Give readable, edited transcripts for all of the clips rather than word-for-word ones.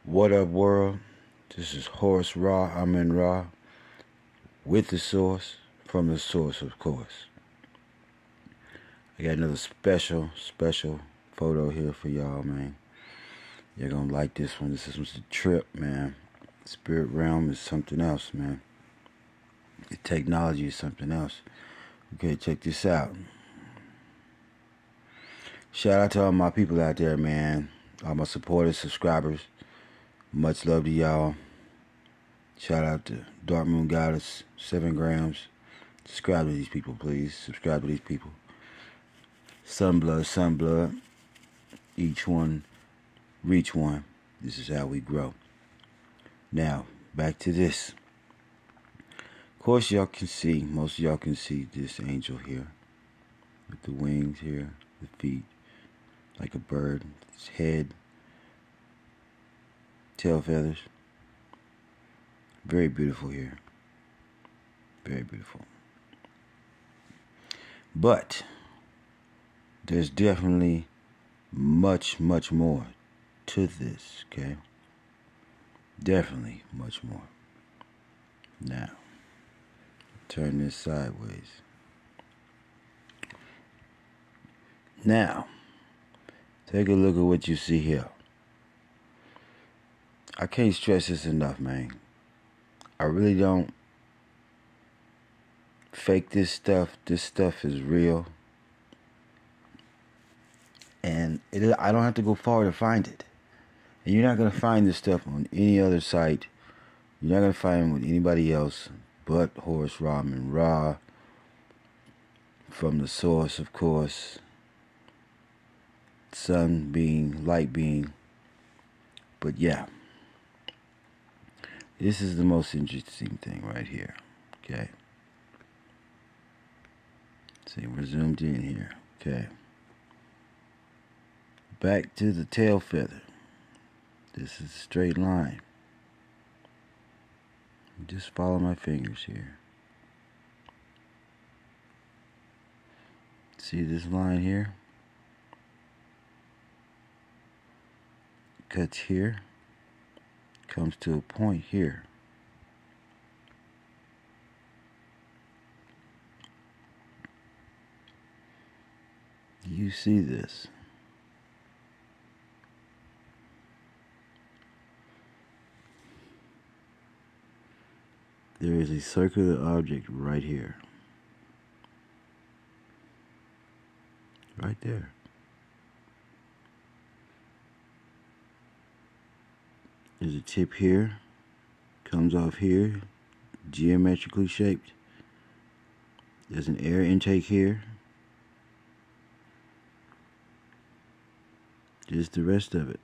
What up, world? This is Horse Ra. Amen Ra with the source, from the source, of course. I got another special photo here for y'all, man. You're gonna like this one. This is a trip, man. Spirit realm is something else, man. The technology is something else. Okay, check this out. Shout out to all my people out there, man. All my supporters, subscribers. Much love to y'all. Shout out to Dark Moon Goddess, 7 grams. Subscribe to these people, please. Subscribe to these people. Sunblood. Each one, reach one. This is how we grow. Now, back to this. Of course, y'all can see, most of y'all can see this angel here. With the wings here, the feet, like a bird. Its head, tail feathers. Very beautiful here. Very beautiful. But there's definitely much more to this, okay? Definitely much more. Now, turn this sideways. Now, take a look at what you see here. I can't stress this enough, man. I really don't fake this stuff. This stuff is real. And I don't have to go far to find it. And you're not going to find this stuff on any other site. You're not going to find it with anybody else but Horse Ra Amen Ra. From the source, of course. Sun being, light being. But yeah. This is the most interesting thing right here. Okay. See, we're zoomed in here. Okay. Back to the tail feather. This is a straight line. Just follow my fingers here. See this line here? Cuts here. Comes to a point here. You see this? There is a circular object right here. Right there. There's a tip here. Comes off here. Geometrically shaped. There's an air intake here. Just the rest of it.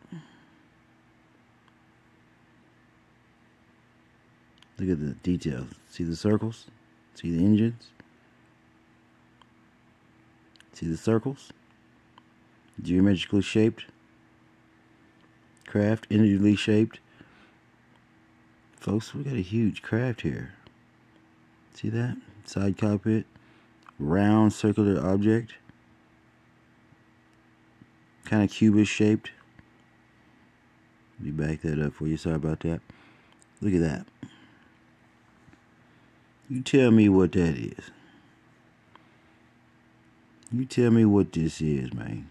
Look at the details. See the circles? See the engines? See the circles? Geometrically shaped. Craft, individually shaped. Folks, we got a huge craft here. See that? Side cockpit. Round circular object. Kind of cubish shaped. Let me back that up for you. Sorry about that. Look at that. You tell me what that is. You tell me what this is, man.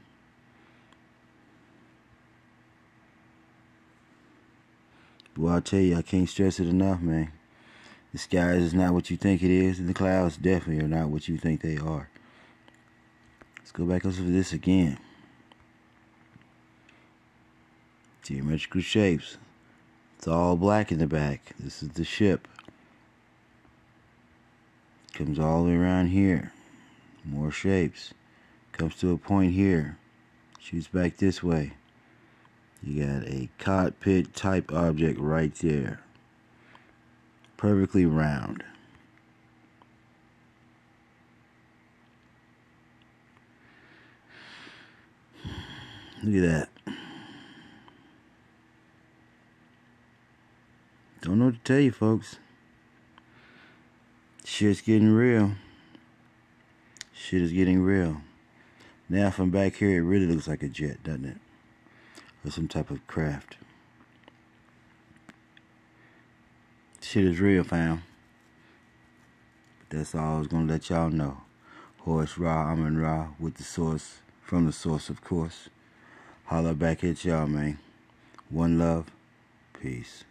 Well, I'll tell you, I can't stress it enough, man. The skies is not what you think it is, and the clouds definitely are not what you think they are. Let's go back over this again. Geometrical shapes. It's all black in the back. This is the ship. Comes all the way around here. More shapes. Comes to a point here. Shoots back this way. You got a cockpit type object right there. Perfectly round. Look at that. Don't know what to tell you, folks. Shit's getting real. Shit is getting real. Now from back here, it really looks like a jet, doesn't it? Or some type of craft. shit is real, fam. But that's all I was gonna let y'all know. Horus Ra, Amun Ra, with the source, from the source, of course. Holla back at y'all, man. One love. Peace.